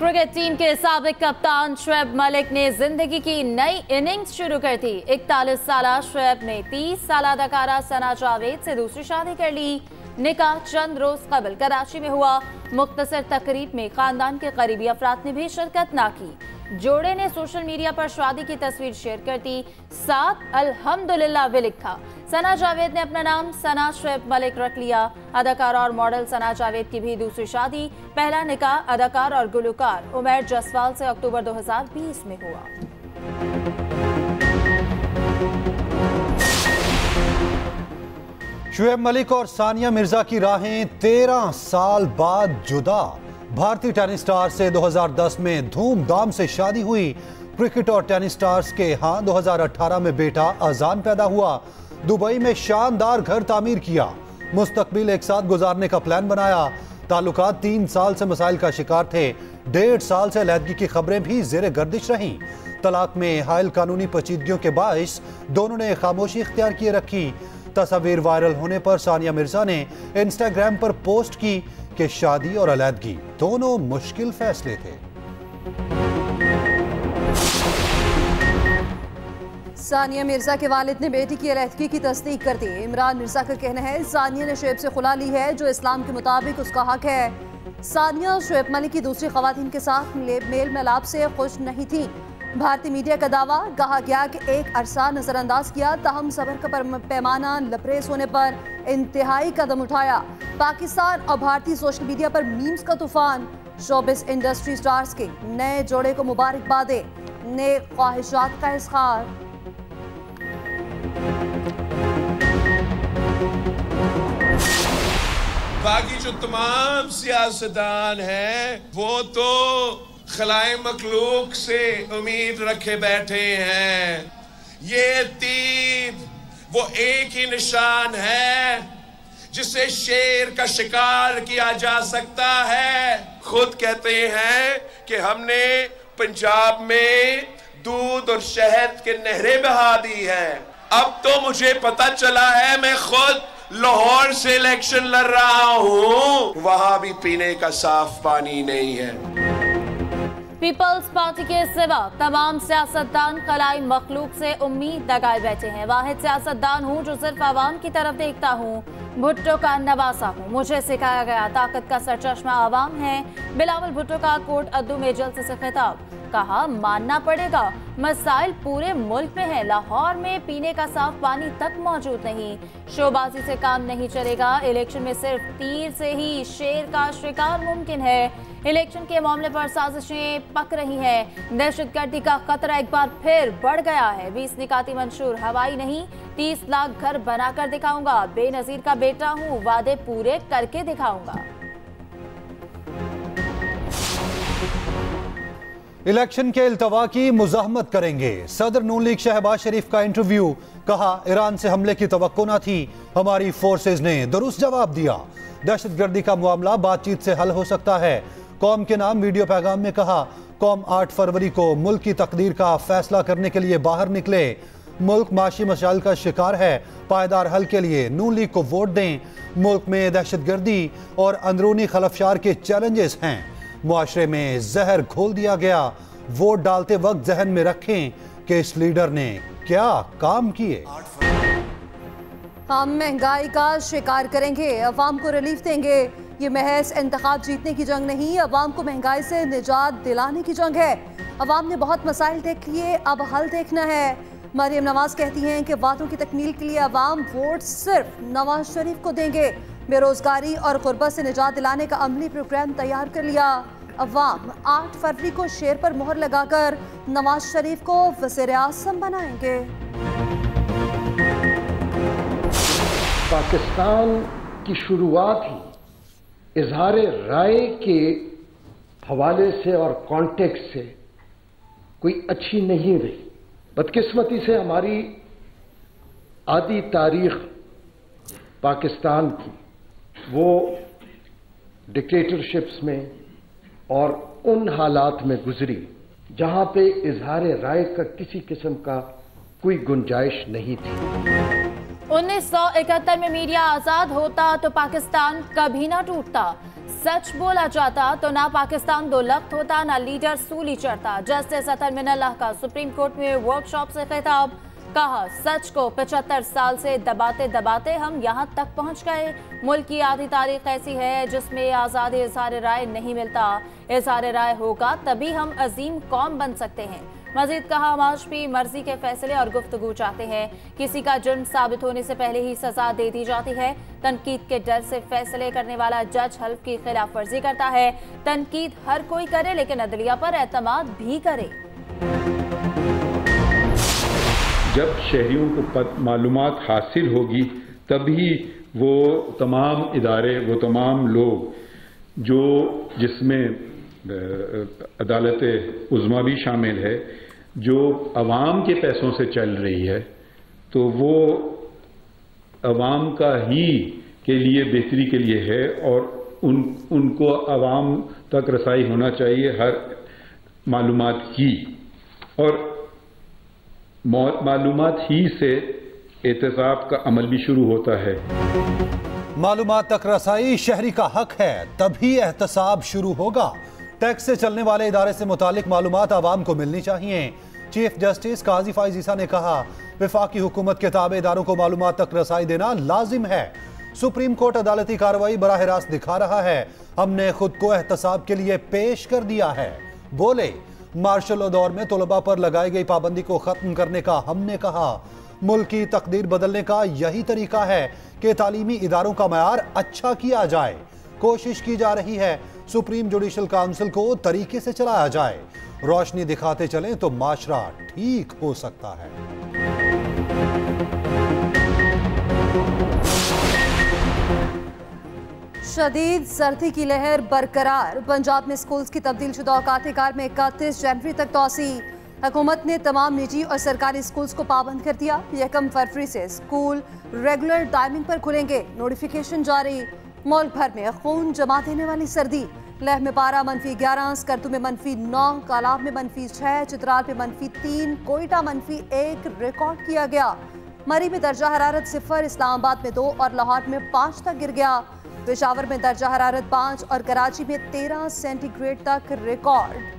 Cricket team के साबिक कप्तान शोएब मलिक ने जिंदगी की नई इनिंग्स शुरू कर दी। 41 साला शोएब ने 30 साला अदाकारा सना जावेद से दूसरी शादी कर ली। निकाह चंद रोज कबल कराची में हुआ। मुख्तसर तकरीब में खानदान के करीबी अफराद ने भी शिरकत ना की। जोड़े ने सोशल मीडिया पर शादी की तस्वीर शेयर कर दी। साथ अल्हम्दुलिल्लाह भी लिखा। सना जावेद ने अपना नाम सना शोएब मलिक रख लिया। अदाकार और मॉडल सना जावेद की भी दूसरी शादी। पहला निकाह अदाकार और गुलकार उमैर जसवाल से अक्टूबर 2020 में हुआ। शोएब मलिक और सानिया मिर्जा की राहें 13 साल बाद जुदा। भारतीय टेनिस स्टार से 2010 में धूमधाम से शादी हुई। क्रिकेट और टेनिस स्टार्स के यहाँ 2018 में बेटा अजान पैदा हुआ। दुबई में शानदार घर तामीर किया। मुस्तकबिल एक साथ गुजारने का प्लान बनाया। ताल्लुकात 3 साल से मसाइल का शिकार थे। 1.5 साल से अलहदगी की खबरें भी जेरे गर्दिश रहीं। तलाक में हायल कानूनी पेचीदगियों के बायस दोनों ने खामोशी इख्तियार किए रखी। तस्वीर वायरल होने पर सानिया मिर्जा ने इंस्टाग्राम पर पोस्ट की कि शादी और अलहदगी दोनों मुश्किल फैसले थे। सानिया मिर्जा के वालिद ने बेटी की अलहदगी की तस्दीक कर दी। इमरान मिर्जा का कहना है सानिया ने शोएब से खुला ली है, जो इस्लाम के मुताबिक उसका हक है। सानिया शोएब मलिक की दूसरी खवातीन के साथ मेल मिलाप से खुश नहीं थी। भारतीय मीडिया का दावा, कहा गया कि एक अरसा नजरअंदाज किया, ताहम सब्र का पैमाना लबरेज होने पर इंतहाई कदम उठाया। पाकिस्तान और भारतीय सोशल मीडिया पर मीम्स का तूफान। शोबिस इंडस्ट्री स्टार्स के नए जोड़े को मुबारकबादें, नए ख्वाहिशात का इज़हार। बाकी जो तमाम सियासतदान हैं वो तो खलाए मखलूक से उम्मीद रखे बैठे हैं। ये तीर वो एक ही निशान है जिससे शेर का शिकार किया जा सकता है। खुद कहते हैं कि हमने पंजाब में दूध और शहद के नहरें बहा दी हैं। अब तो मुझे पता चला है, मैं खुद लाहौर से इलेक्शन लड़ रहा हूं, वहां भी पीने का साफ पानी नहीं है। पीपल्स पार्टी के सिवा तमाम सियासतदान खलाई मखलूक से उम्मीद लगाए बैठे हैं। वाहिद सियासतदान हूँ जो सिर्फ आवाम की तरफ देखता हूँ। भुट्टो का नवासा हूँ, मुझे सिखाया गया ताकत का सरचश्मा आवाम है। बिलावल भुट्टो का कोर्ट अद्दू में जलसे से खिताब। कहा मानना पड़ेगा, मसाइल पूरे मुल्क में है, लाहौर में पीने का साफ पानी तक मौजूद नहीं। शोबाजी से काम नहीं चलेगा। इलेक्शन में सिर्फ तीर से ही शेर का शिकार मुमकिन है। इलेक्शन के मामले पर साजिशें पक रही हैं। दहशतगर्दी का खतरा एक बार फिर बढ़ गया है। 20 निकाती मंशूर, हवाई नहीं 30 लाख घर बनाकर दिखाऊंगा। बेनजीर का बेटा हूँ, वादे पूरे करके दिखाऊंगा। इलेक्शन के इल्तवा की मुज़ाहमत करेंगे। सदर नून लीग शहबाज शरीफ का इंटरव्यू। कहा ईरान से हमले की तवक्को न थी, हमारी फोर्सेज ने दुरुस्त जवाब दिया। दहशतगर्दी का मामला बातचीत से हल हो सकता है। कौम के नाम वीडियो पैगाम में कहा, कौम 8 फरवरी को मुल्क की तकदीर का फैसला करने के लिए बाहर निकले। मुल्क माशी मशाइल का शिकार है, पायदार हल के लिए नून लीग को वोट दें। मुल्क में दहशतगर्दी और अंदरूनी खलफशार के चैलेंजेस हैं। मुआशरे में जहर घोल दिया गया। वोट डालते वक्त जहन में रखें कि इस लीडर ने क्या काम किए। हम महंगाई का शिकार करेंगे, अवाम को रिलीफ देंगे। ये महज इंतखाब जीतने की जंग नहीं, अवाम को महंगाई से निजात दिलाने की जंग है। अवाम ने बहुत मसाइल देख लिए, अब हल देखना है। मरियम नवाज कहती हैं कि वादों की तकमील के लिए अवाम वोट सिर्फ नवाज शरीफ को देंगे। बेरोजगारी और गुर्बत से निजात दिलाने का अमली प्रोग्राम तैयार कर लिया। अवाम 8 फरवरी को शेर पर मोहर लगाकर नवाज शरीफ को वज़ीर आज़म बनाएंगे। पाकिस्तान की शुरुआत ही इजहार राय के हवाले से और कॉन्टेक्स्ट से कोई अच्छी नहीं रही। बदकिस्मती से हमारी आधी तारीख पाकिस्तान की वो डिक्टेटरशिप्स में और उन हालात में गुजरी जहां पे इजहार राय का किसी किस्म का कोई गुंजाइश नहीं थी। 1971 में मीडिया आजाद होता तो पाकिस्तान कभी ना टूटता। सच बोला जाता तो ना पाकिस्तान दो लख्त होता, ना लीडर सूली चढ़ता। जस्टिस अतर मिनल्लाह का सुप्रीम कोर्ट में वर्कशॉप से खिताब, कहा सच को 75 साल से दबाते दबाते हम यहाँ तक पहुँच गए। मुल्क की आधी तारीख ऐसी है जिसमें आज़ादी इज़हार राय नहीं मिलता। इज़हार राय होगा तभी हम अजीम कौम बन सकते हैं। मजीद कहा हम आज भी मर्जी के फैसले और गुफ्तगू चाहते हैं। किसी का जुर्म साबित होने से पहले ही सजा दे दी जाती है। तनकीद के डर से फैसले करने वाला जज हल्फ की खिलाफ वर्जी करता है। तनकीद हर कोई करे लेकिन अदलिया पर एतमाद भी करे। जब शहरियों को मालूमात हासिल होगी तभी वो तमाम इदारे, वो तमाम लोग जो जिसमें अदालत उज़्मा भी शामिल है, जो अवाम के पैसों से चल रही है, तो वो अवाम का ही के लिए बेहतरी के लिए है और उनको अवाम तक रसाई होना चाहिए हर मालूमात की, और मालूमात ही से एहतसाब का अमल भी शुरू होता है। मालूमात तक रसाई शहरी का हक है, तभी एहतसाब शुरू होगा। टैक्स से चलने वाले इदारे से मुतालिक मालूमात आवाम को मिलनी चाहिए। चीफ जस्टिस काजी फाइज ईसा ने कहा वफाकी हुकूमत के ताबे इदारों को मालूमात तक रसाई देना लाजिम है। सुप्रीम कोर्ट अदालती कार्रवाई बराह रास्त दिखा रहा है। हमने खुद को एहतसाब के लिए पेश कर दिया है। बोले मार्शल लॉ दौर में तलबा पर लगाई गई पाबंदी को खत्म करने का हमने कहा। मुल्क की तकदीर बदलने का यही तरीका है कि तालीमी इदारों का मयार अच्छा किया जाए। कोशिश की जा रही है सुप्रीम जुडिशल काउंसिल को तरीके से चलाया जाए। रोशनी दिखाते चलें तो माशरा ठीक हो सकता है। शदीद सर्दी की लहर बरकरार। पंजाब में स्कूल्स की तब्दील शुदा औकात कार में 31 जनवरी तक तोसी। हुकूमत ने तमाम निजी और सरकारी स्कूल्स को पाबंद कर दिया। 1 फरवरी से स्कूल रेगुलर टाइमिंग पर खुलेंगे। नोटिफिकेशन जारी। मुल्क भर में खून जमा देने वाली सर्दी। लेह में पारा -11, स्कर्दू में -9, कालाब में -6, चित्राल में -3, कोयटा -1 रिकॉर्ड किया गया। मरी में दर्जा हरारत 0, इस्लामाबाद में 2 और लाहौर में 5 तक गिर गया। पेशावर में दर्जा हरारत 5 और कराची में 13 सेंटीग्रेड तक रिकॉर्ड।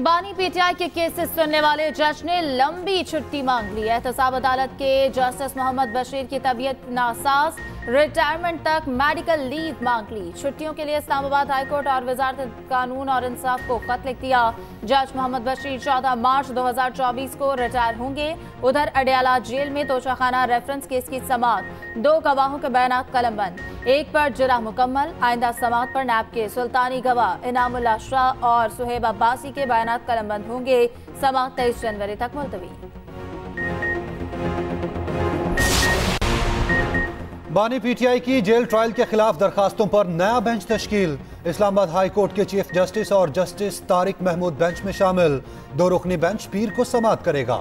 बानी पीटीआई के केसेस सुनने वाले जज ने लंबी छुट्टी मांग ली। एहतसाब अदालत के जस्टिस मोहम्मद बशीर की तबीयत नासाज, रिटायरमेंट तक मेडिकल लीव मांग ली। छुट्टियों के लिए इस्लामाबाद हाईकोर्ट और वजारत कानून और इंसाफ को खत लिख दिया। जज मोहम्मद बशीर 14 मार्च 2024 को रिटायर होंगे। उधर अडयाला जेल में तोशाखाना रेफरेंस केस की समाअत, 2 गवाहों के बयानात कलमबंद, एक पर जिला मुकम्मल। आइंदा समाअत पर नैब के सुल्तानी गवाह इनामुल्लाह शाह और सुहेब अब्बासी के बयानात कलमबंद होंगे। समाअत 23 जनवरी तक मुलतवी। बानी पीटीआई की जेल ट्रायल के खिलाफ दरखास्तों पर नया बेंच तश्कील। इस्लामाबाद हाई कोर्ट के चीफ जस्टिस और जस्टिस तारिक महमूद बेंच में शामिल। 2 रुकनी बेंच पीर को समाअत करेगा।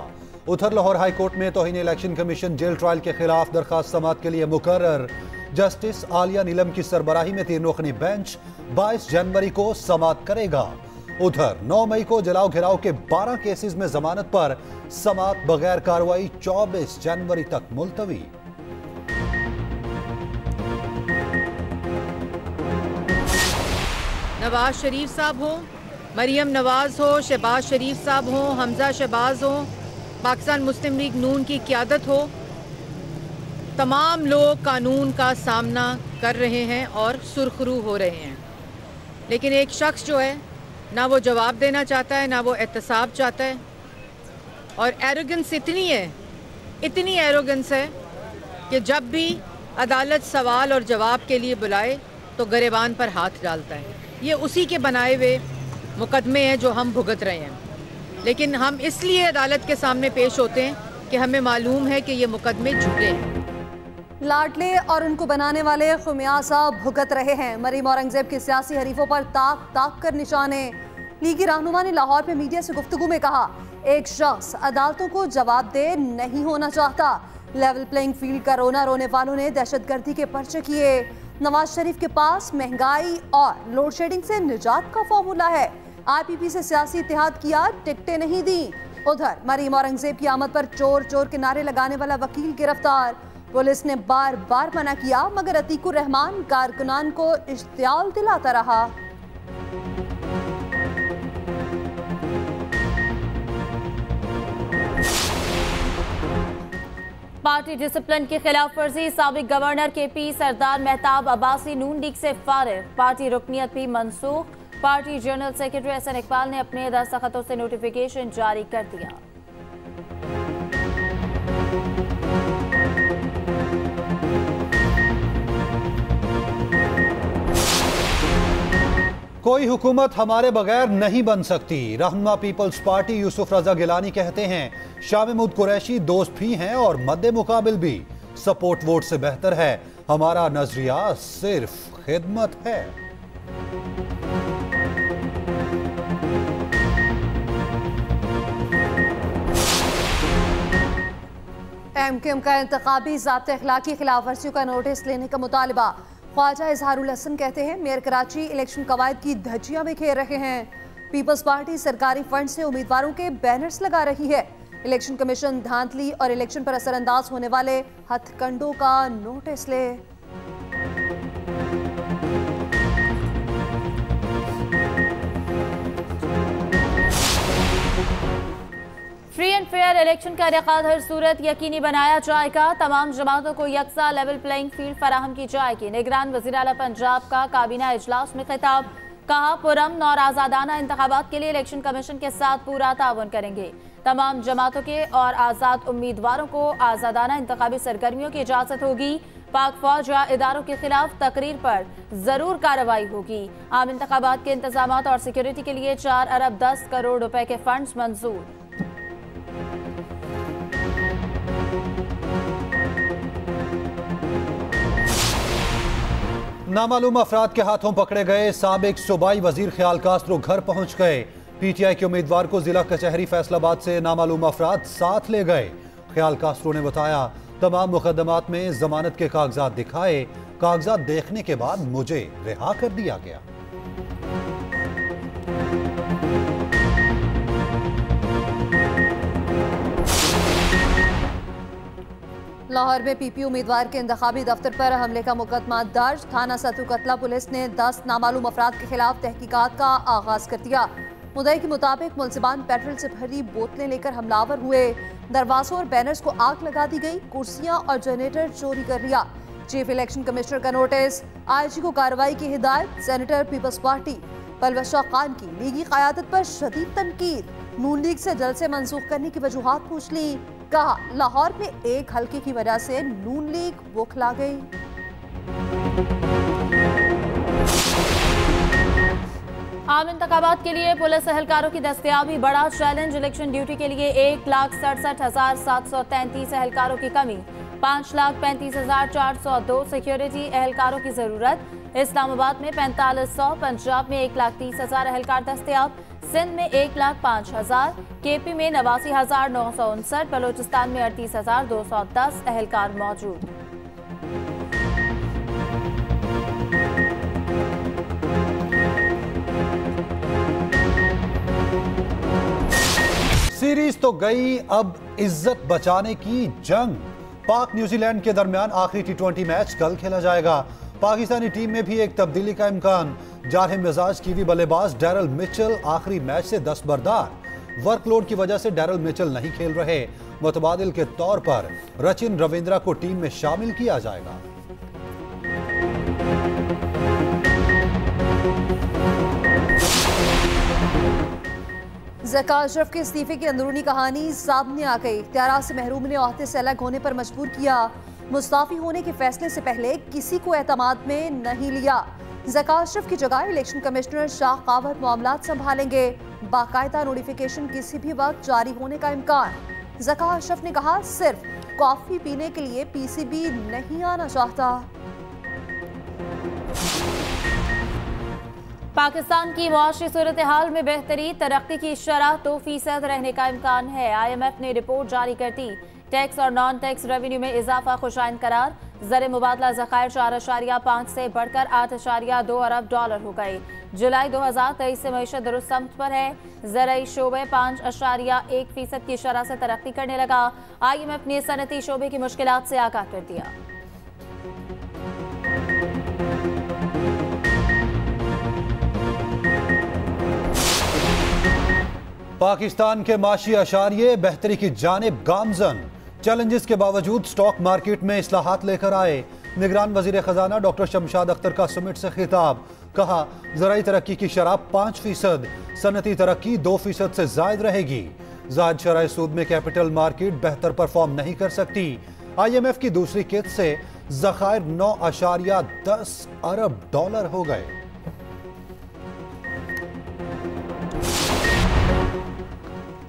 उधर लाहौर हाई कोर्ट में तौहीन इलेक्शन कमीशन जेल ट्रायल के खिलाफ दरखास्त समाअत के लिए मुकर्रर। जस्टिस आलिया नीलम की सरबराही में 3 रुकनी बेंच 22 जनवरी को समाअत करेगा। उधर 9 मई को जलाओ घिराव के 12 केसेस में जमानत पर समाअत बगैर कार्रवाई 24 जनवरी तक मुलतवी। नवाज शरीफ साहब हो, मरियम नवाज हो, शहबाज शरीफ साहब हो, हमजा शहबाज हो, पाकिस्तान मुस्लिम लीग नून की क़यादत हो, तमाम लोग कानून का सामना कर रहे हैं और सुरखरू हो रहे हैं। लेकिन एक शख्स जो है ना वो जवाब देना चाहता है, ना वो एहतसाब चाहता है। और एरोगेंस इतनी एरोगेंस है कि जब भी अदालत सवाल और जवाब के लिए बुलाए तो गरेबान पर हाथ डालता है। ये उसी के बनाए हुए मुकदमे हैं जो हम भुगत रहे हैं। लेकिन हम इसलिए अदालत के सामने पेश होते हैं कि हमें मालूम है कि ये मुकदमे झूठे हैं। लाडले और उनको बनाने वाले खुमियासा भुगत रहे हैं। मरीम औरंगजेब के सियासी हरीफों पर ताक ताक कर निशाने। लीगी रहनुमा ने लाहौर में मीडिया से गुफ्तगू में कहा, एक शख्स अदालतों को जवाब दे नहीं होना चाहता। लेवल प्लेइंग फील्ड का रोना रोने वालों ने दहशतगर्दी के पर्चे किए। नवाज शरीफ के पास महंगाई और लोड शेडिंग से निजात का फॉर्मूला है। आईपीपी से सियासी इत्तेहाद किया, टिकटें नहीं दी। उधर मरीम औरंगजेब की आमद पर चोर चोर के नारे लगाने वाला वकील गिरफ्तार। पुलिस ने बार बार मना किया, मगर अतीकुर रहमान कारकुनान को इश्तियाल दिलाता रहा। पार्टी डिसिप्लिन की खिलाफ वर्जी, साबिक governor KP Sardar Mehtab Abbasi Noon league से फारिग, पार्टी रुकनियत भी मंसूख। Party general secretary Ahsan Iqbal ने अपने दस्तखतों से नोटिफिकेशन जारी कर दिया। कोई हुकूमत हमारे बगैर नहीं बन सकती, रहनुमा पीपल्स पार्टी यूसुफ रजा गिलानी कहते हैं। शाह महमूद कुरैशी दोस्त भी हैं और मद्दे मुकाबिल भी। सपोर्ट वोट से बेहतर है, हमारा नजरिया सिर्फ खिदमत है। MKM का इंतखाबी ज़ाब्ते अखलाकी खिलाफ वर्जियों का नोटिस लेने का मुतालबा। ख्वाजा इजहारुल हसन कहते हैं मेयर कराची इलेक्शन कवायद की धज्जियां बिखेर रहे हैं। पीपल्स पार्टी सरकारी फंड से उम्मीदवारों के बैनर्स लगा रही है। इलेक्शन कमीशन धांधली और इलेक्शन पर असरअंदाज होने वाले हथकंडों का नोटिस ले। फ्री एंड फेयर इलेक्शन का इनेकाद हर सूरत यकीनी बनाया जाएगा। तमाम जमातों को यकसा लेवल प्लेइंग फील्ड फराहम की जाएगी। निगरान वज़ीर आला पंजाब का काबीना इजलास में खिताब, कहा पुरअमन और आज़ादाना इंतखाबात के लिए इलेक्शन कमीशन के साथ पूरा ताउन करेंगे। तमाम जमातों के और आज़ाद उम्मीदवारों को आज़ादाना इंतखाबी सरगर्मियों की इजाज़त होगी। पाक फौज या इदारों के खिलाफ तकरीर पर जरूर कार्रवाई होगी। आम इंतखाबात के इंतजामात और सिक्योरिटी के लिए 4 अरब 10 करोड़ रुपए के फंड्स मंजूर। नामालूम अफराद के हाथों पकड़े गए साबिक सूबाई वजीर ख्याल कास्त्रो घर पहुंच गए। PTI के उम्मीदवार को जिला कचहरी फैसलाबाद से नामालूम अफराद साथ ले गए। ख्याल कास्त्रो ने बताया तमाम मुकदमात में जमानत के कागजात दिखाए, कागजात देखने के बाद मुझे रिहा कर दिया गया। लाहौर में PP उम्मीदवार के इंतखाबी दफ्तर पर हमले का मुकदमा दर्ज। थाना सतू कतला पुलिस ने 10 नामालूम अफराद के खिलाफ तहकीकात का आगाज कर दिया। मुद्दई के मुताबिक मुलजिमान पेट्रोल से भरी बोतलें लेकर हमलावर हुए। दरवाजों और बैनर्स को आग लगा दी गई, कुर्सियां और जनरेटर चोरी कर लिया। चीफ इलेक्शन कमिश्नर का नोटिस, IG को कार्रवाई की हिदायत। Senator Peoples Party Parvez Shah Khan की लीगी क़यादत पर शदीद तनकीद। नून लीग से जलसे मंसूख करने की वजूहात पूछ ली। कहा लाहौर में एक हल्के की वजह से नून लीग बौखला गई। आम इंतखाबात के लिए पुलिस एहलकारों की दस्तयाबी बड़ा चैलेंज। इलेक्शन ड्यूटी के लिए 1,67,733 एहलकारों की कमी, 5,35,402 सिक्योरिटी एहलकारों की जरूरत। इस्लामाबाद में 4500, पंजाब में 1,30,000 एहलकार दस्तयाब, सिंध में 1,05,000, KP में 89,959, बलोचिस्तान में 38,210 एहलकार मौजूद। सीरीज तो गई, अब इज्जत बचाने की जंग। पाक न्यूजीलैंड के दरमियान आखिरी T20 मैच कल खेला जाएगा। पाकिस्तानी टीम में भी एक तब्दीली का इम्कान। जारह मिजाज कीवी बल्लेबाज डैरल मिचेल आखिरी मैच से दस्तबरदार। वर्कलोड की वजह से डैरल मिचेल नहीं खेल रहे। मुतबादिल के तौर पर रचिन रविंद्रा को टीम में शामिल किया जाएगा। ज़का अशरफ के इस्तीफे की अंदरूनी कहानी सामने आ गई। इख्तियारात से महरूम ने ओहदे से अलग होने पर मजबूर किया। मुस्ताफी होने के फैसले से पहले किसी को एतमाद में नहीं लिया। ज़का अशरफ की जगह इलेक्शन कमिश्नर शाह कावत मामलात संभालेंगे। बाकायदा नोटिफिकेशन किसी भी वक्त जारी होने का इम्कान। ज़का अशरफ ने कहा सिर्फ कॉफी पीने के लिए PCB नहीं आना चाहता। पाकिस्तान की मुआशी सूरत हाल में बेहतरी, तरक्की की शरह 2% रहने का इम्कान है। IMF ने रिपोर्ट जारी कर दी। टैक्स और नॉन टैक्स रेवेन्यू में इजाफा खुशाइन करार। ज़र मुबादला ज़खायर 4.5 से बढ़कर 8.2 अरब डॉलर हो गए। जुलाई 2023 से मईशत दुरुस्त समत पर है। ज़राई शोबे 5.1% की शरह से तरक्की करने लगा। IMF ने सनती शोबे की मुश्किलात से आगाह कर दिया। पाकिस्तान के माशी अशारिये बेहतरी की जानिब गामजन। चैलेंजेस के बावजूद स्टॉक मार्केट में इस्लाहात लेकर आए। निगरान वजीर खजाना डॉक्टर शमशाद अख्तर का समिट से खिताब। कहा, ज़राई तरक्की की शरह 5%, सनती तरक्की 2% से जायद रहेगी। जायद शरह सूद में कैपिटल मार्केट बेहतर परफॉर्म नहीं कर सकती। IMF की दूसरी किस्त से ज़खायर 9.10 अरब डॉलर हो गए।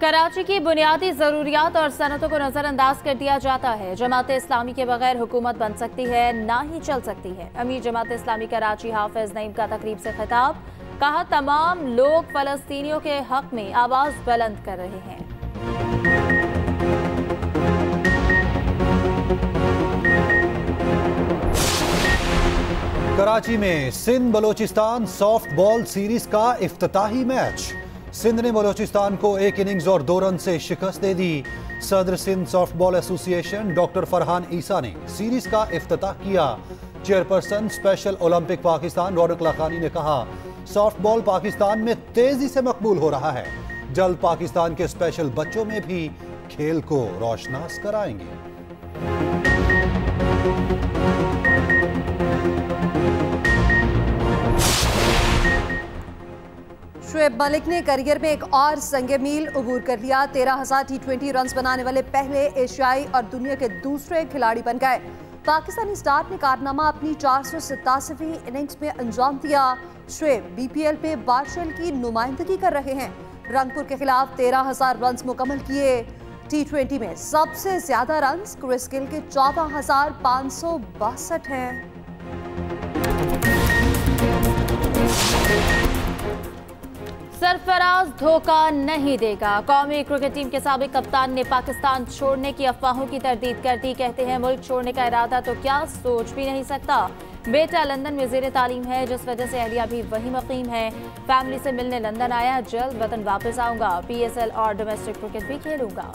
कराची की बुनियादी जरूरियात और सनतों को नजरअंदाज कर दिया जाता है। जमात इस्लामी के बगैर हुकूमत बन सकती है, ना ही चल सकती है। अमीर जमात इस्लामी कराची हाफिज नईम का तकरीब से खिताब। कहा, तमाम लोग फलस्तीनियों के हक में आवाज बुलंद कर रहे हैं। कराची में Sindh Balochistan softball series का इफ्तिताही मैच। सिंध ने बलोचिस्तान को 1 इनिंग्स और 2 रन से शिकस्त दे दी। सदर Sindh softball association doctor Farhan Isa ने सीरीज का इफ्तिताह किया। Chairperson special Olympic Pakistan Raunaq Lakhani ने कहा, सॉफ्ट बॉल पाकिस्तान में तेजी से मकबूल हो रहा है। जल्द पाकिस्तान के स्पेशल बच्चों में भी खेल को रोशनास कराएंगे। शुएब मलिक ने करियर में एक और संगे मील अबूर कर लिया। 13,000 T20 रन बनाने वाले पहले एशियाई और दुनिया के दूसरे खिलाड़ी बन गए। पाकिस्तानी स्टार ने कारनामा अपनी 487वीं इनिंग्स में अंजाम दिया। शुएब BPL पे बारशल की नुमाइंदगी कर रहे हैं। रंगपुर के खिलाफ 13,000 रन मुकम्मल किए। T20 में सबसे ज्यादा रन क्रिस गेल के 14,562 हैं। सरफराज धोखा नहीं देगा। कौमी क्रिकेट टीम के साबिक कप्तान ने पाकिस्तान छोड़ने की अफवाहों की तरदीद कर दी। कहते हैं, मुल्क छोड़ने का इरादा तो क्या सोच भी नहीं सकता। बेटा लंदन में ज़ेर तालीम है, जिस वजह से अहलिया भी वही मुकीम है। फैमिली से मिलने लंदन आया, जल्द वतन वापस आऊंगा। PSL और डोमेस्टिक क्रिकेट भी खेलूंगा।